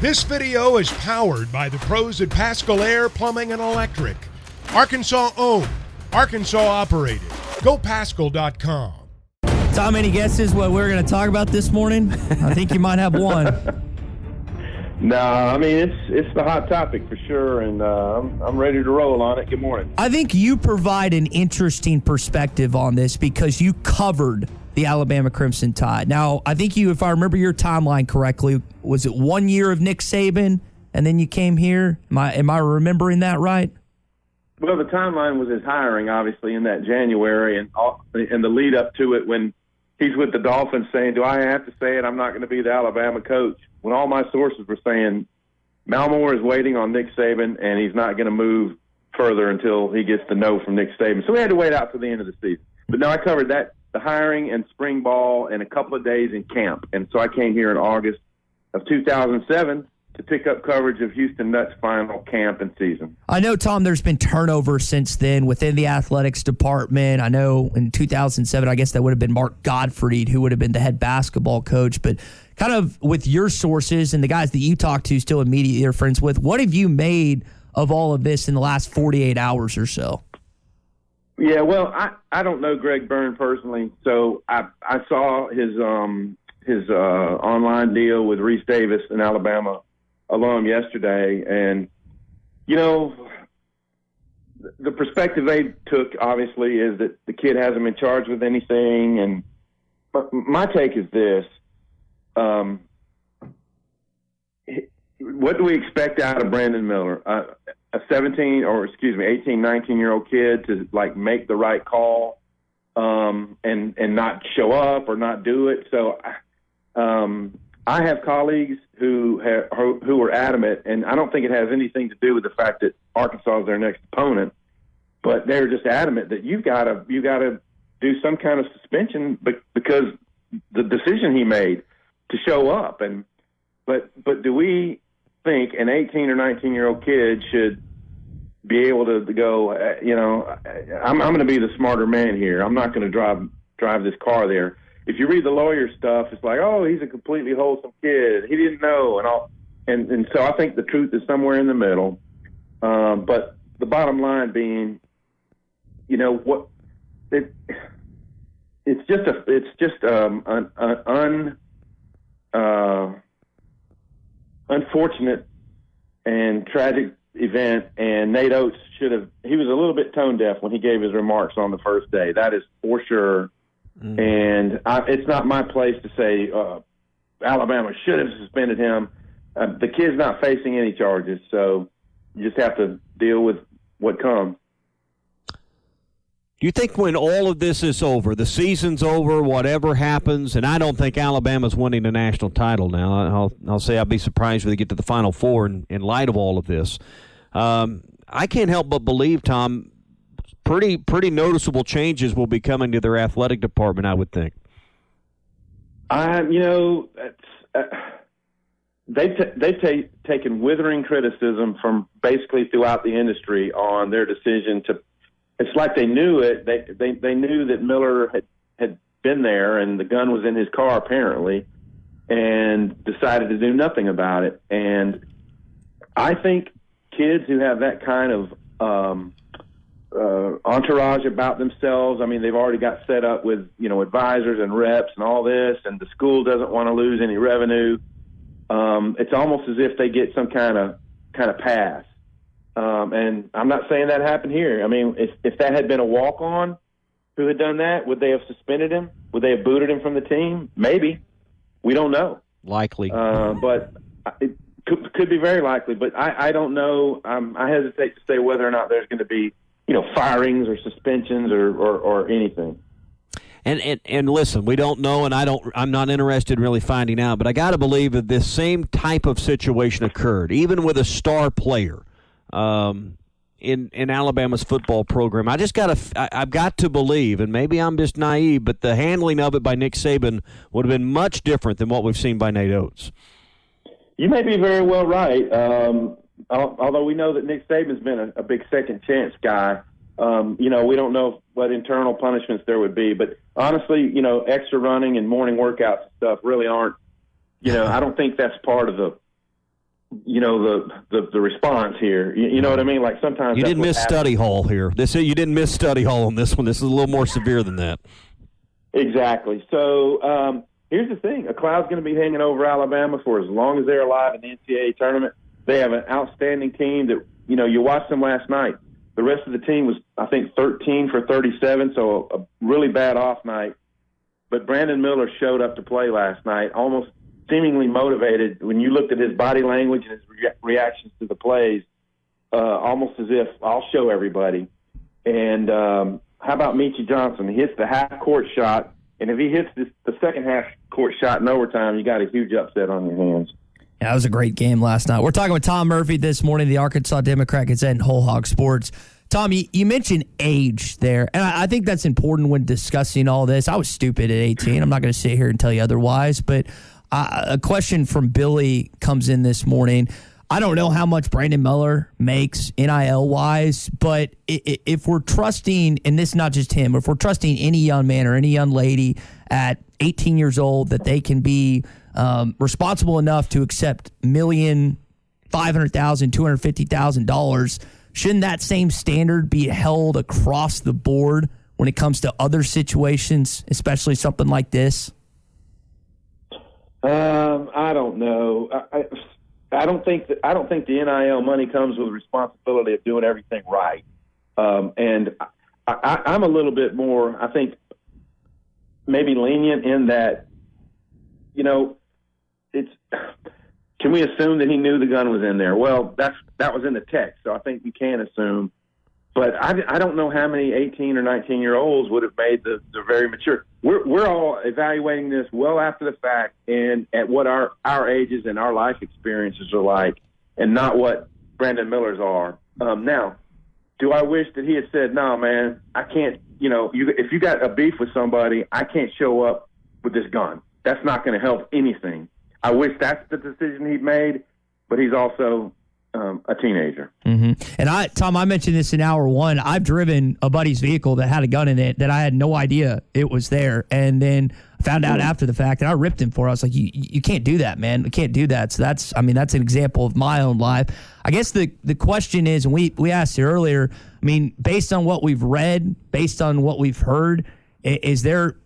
This video is powered by the pros at Pascal Air Plumbing and Electric. Arkansas owned, Arkansas operated. GoPascal.com. Tom, any guesses what we're going to talk about this morning? I think you might have one. No, I mean, it's the hot topic for sure, and I'm ready to roll on it. Good morning. I think you provide an interesting perspective on this because you covered the Alabama Crimson Tide. Now, I think you, if I remember your timeline correctly, was it 1 year of Nick Saban, and then you came here? Am I remembering that right? Well, the timeline was his hiring, obviously, in that January, and the lead up to it when he's with the Dolphins saying, do I have to say it? I'm not going to be the Alabama coach. When all my sources were saying Malmore is waiting on Nick Saban, and he's not going to move further until he gets the no from Nick Saban. So we had to wait out to the end of the season. But no, I covered that, the hiring and spring ball and a couple of days in camp. And so I came here in August of 2007 to pick up coverage of Houston Nutt's final camp and season. I know, Tom, there's been turnover since then within the athletics department. I know in 2007, I guess that would have been Mark Gottfried, who would have been the head basketball coach. But kind of with your sources and the guys that you talk to still immediately are friends with, what have you made of all of this in the last 48 hours or so? Yeah, well, I don't know Greg Byrne personally, so I saw his online deal with Reese Davis, an Alabama alum, yesterday, and you know, the perspective they took obviously is that the kid hasn't been charged with anything, and my take is this: what do we expect out of Brandon Miller? A 18, 19-year-old kid to like make the right call and not show up or not do it. So I have colleagues who are adamant, and I don't think it has anything to do with the fact that Arkansas is their next opponent, but they're just adamant that you got to do some kind of suspension because the decision he made to show up. But do we think an 18 or 19-year-old kid should be able to go, I'm going to be the smarter man here. I'm not going to drive this car there. If you read the lawyer stuff, it's like, oh, he's a completely wholesome kid. He didn't know, and all. And so I think the truth is somewhere in the middle. But the bottom line being, it's just an unfortunate and tragic event, and Nate Oates he was a little bit tone deaf when he gave his remarks on the first day. That is for sure. And it's not my place to say Alabama should have suspended him. The kid's not facing any charges, so you just have to deal with what comes. Do you think when all of this is over, the season's over, whatever happens, and I don't think Alabama's winning the national title now. I'll say I'd be surprised if they get to the Final Four in light of all of this. I can't help but believe, Tom, pretty noticeable changes will be coming to their athletic department, I would think. They've taken withering criticism from basically throughout the industry on their decision to. It's like they knew it. They knew that Miller had been there and the gun was in his car apparently, and decided to do nothing about it. And I think kids who have that kind of entourage about themselves. I mean, they've already got set up with, advisors and reps and all this, and the school doesn't want to lose any revenue. It's almost as if they get some kind of pass. And I'm not saying that happened here. I mean, if that had been a walk-on who had done that, would they have suspended him? Would they have booted him from the team? Maybe. We don't know. Likely. But it could be very likely. But I don't know. I hesitate to say whether or not there's going to be firings or suspensions or anything. And listen, we don't know, and I'm not interested in really finding out, but I got to believe that this same type of situation occurred, even with a star player in Alabama's football program. I've got to believe, and maybe I'm just naive, but the handling of it by Nick Saban would have been much different than what we've seen by Nate Oates. You may be very well right. Although we know that Nick Saban's been a big second chance guy. We don't know what internal punishments there would be, but honestly, extra running and morning workouts and stuff really aren't, I don't think that's part of the response here. You know what I mean? Like sometimes you that's didn't miss happens. study hall here. You didn't miss study hall on this one. This is a little more severe than that. Exactly. So here's the thing: a cloud's going to be hanging over Alabama for as long as they're alive in the NCAA tournament. They have an outstanding team that you watched them last night. The rest of the team was, I think, 13 for 37, so a really bad off night. But Brandon Miller showed up to play last night, almost seemingly motivated. When you looked at his body language and his reactions to the plays, almost as if I'll show everybody. And how about Meechie Johnson? He hits the half-court shot, and if he hits the second half-court shot in overtime, you got a huge upset on your hands. Yeah, that was a great game last night. We're talking with Tom Murphy this morning, the Arkansas Democrat-Gazette and Whole Hog Sports. Tom, you mentioned age there, and I think that's important when discussing all this. I was stupid at 18. I'm not going to sit here and tell you otherwise, but a question from Billy comes in this morning. I don't know how much Brandon Miller makes NIL-wise, but if we're trusting, and this is not just him, if we're trusting any young man or any young lady at 18 years old that they can be responsible enough to accept $1,500,000, $250,000, shouldn't that same standard be held across the board when it comes to other situations, especially something like this? I don't know. I don't think the NIL money comes with the responsibility of doing everything right. And I'm a little bit more, I think, maybe lenient in that, can we assume that he knew the gun was in there? Well, that was in the text, so I think we can assume. But I don't know how many 18 or 19-year-olds would have made the very mature. We're all evaluating this well after the fact and at what our ages and our life experiences are like, and not what Brandon Miller's are. Now, do I wish that he had said, "No, man, I can't." If you got a beef with somebody, I can't show up with this gun. That's not going to help anything. I wish that's the decision he'd made, but he's also a teenager. Mm-hmm. And Tom, I mentioned this in hour one. I've driven a buddy's vehicle that had a gun in it that I had no idea it was there, and then found out after the fact, and I ripped him for it. I was like, "You can't do that, man. You can't do that." So that's an example of my own life. I guess the question is, and we asked it earlier. I mean, based on what we've read, based on what we've heard, is there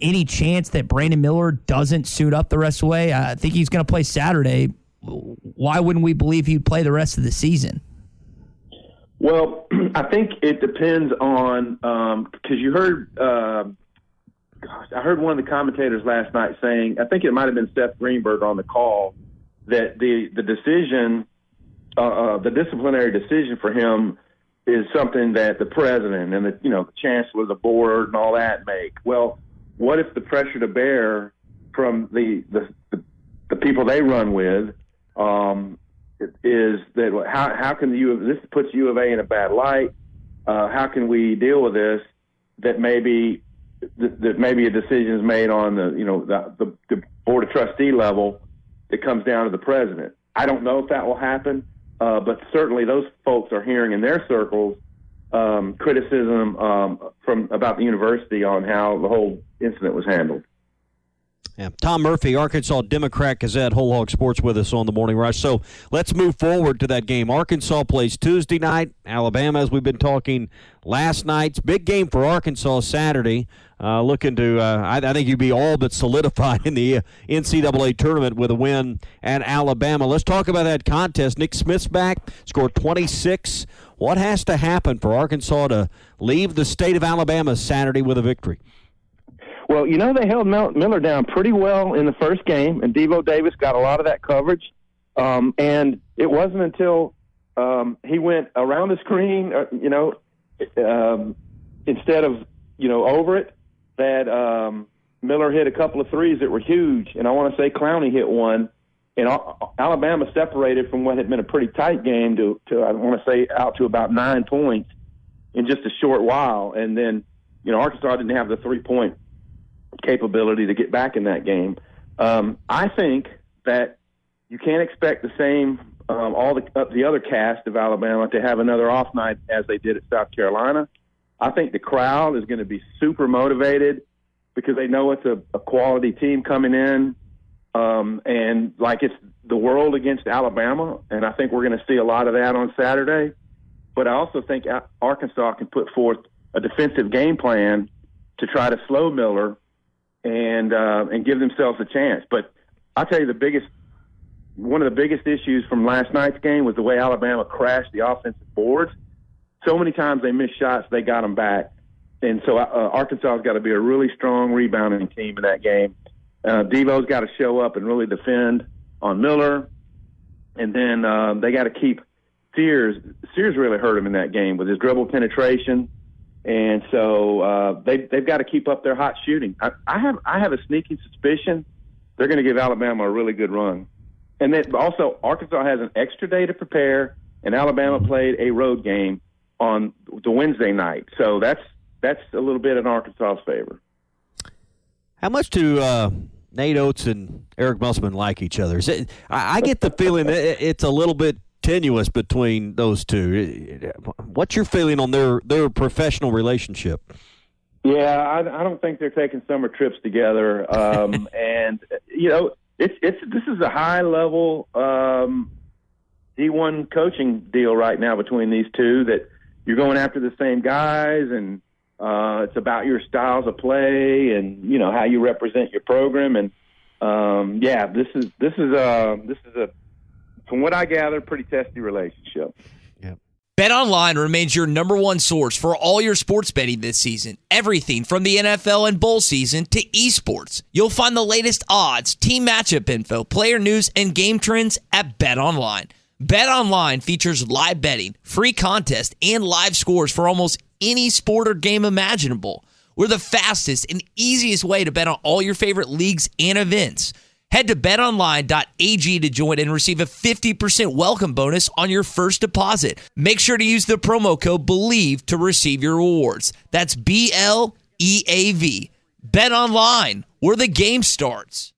any chance that Brandon Miller doesn't suit up the rest of the way? I think he's going to play Saturday. Why wouldn't we believe he'd play the rest of the season? Well, I think it depends on because you heard I heard one of the commentators last night saying, I think it might have been Seth Greenberg on the call, that the decision, the disciplinary decision for him is something that the president and the chancellor, the board, and all that make. Well, what if the pressure to bear from the people they run with is that how can this puts U of A in a bad light? How can we deal with this? That maybe a decision is made on the board of trustee level that comes down to the president. I don't know if that will happen, but certainly those folks are hearing in their circles criticism about the university on how the whole incident was handled. Yeah. Tom Murphy, Arkansas Democrat-Gazette, Whole Hog Sports with us on the Morning Rush. So let's move forward to that game. Arkansas plays Tuesday night. Alabama, as we've been talking last night. Big game for Arkansas Saturday. Looking to, I think you'd be all but solidified in the NCAA tournament with a win at Alabama. Let's talk about that contest. Nick Smith's back, scored 26. What has to happen for Arkansas to leave the state of Alabama Saturday with a victory? Well, they held Miller down pretty well in the first game, and Devo Davis got a lot of that coverage. And it wasn't until he went around the screen, instead of, over it, that Miller hit a couple of threes that were huge. And I want to say Clowney hit one. And Alabama separated from what had been a pretty tight game to I want to say, out to about 9 points in just a short while. And then, Arkansas didn't have the 3-point capability to get back in that game. I think that you can't expect the same all the other cast of Alabama to have another off night as they did at South Carolina. I think the crowd is going to be super motivated because they know it's a quality team coming in. and like it's the world against Alabama, and I think we're going to see a lot of that on Saturday. But I also think Arkansas can put forth a defensive game plan to try to slow Miller and give themselves a chance. But I'll tell you, one of the biggest issues from last night's game was the way Alabama crashed the offensive boards. So many times they missed shots, they got them back. And so Arkansas has got to be a really strong rebounding team in that game. Devo's got to show up and really defend on Miller. And then they got to keep Sears. Sears really hurt him in that game with his dribble penetration. And so they've got to keep up their hot shooting. I have a sneaking suspicion they're going to give Alabama a really good run. And then also Arkansas has an extra day to prepare, and Alabama played a road game on the Wednesday night. So that's a little bit in Arkansas's favor. How much do Nate Oates and Eric Musselman like each other? I get the feeling that it's a little bit tenuous between those two. What's your feeling on their professional relationship? Yeah, I don't think they're taking summer trips together. And this is a high level D1 coaching deal right now between these two. That you're going after the same guys, and it's about your styles of play and how you represent your program. And this is a from what I gather, pretty testy relationship. BetOnline remains your number one source for all your sports betting this season. Everything from the NFL and bowl season to esports. You'll find the latest odds, team matchup info, player news, and game trends at BetOnline. BetOnline features live betting, free contests, and live scores for almost any sport or game imaginable. We're the fastest and easiest way to bet on all your favorite leagues and events. Head to betonline.ag to join and receive a 50% welcome bonus on your first deposit. Make sure to use the promo code BELIEVE to receive your rewards. That's BLEAV. BetOnline, where the game starts.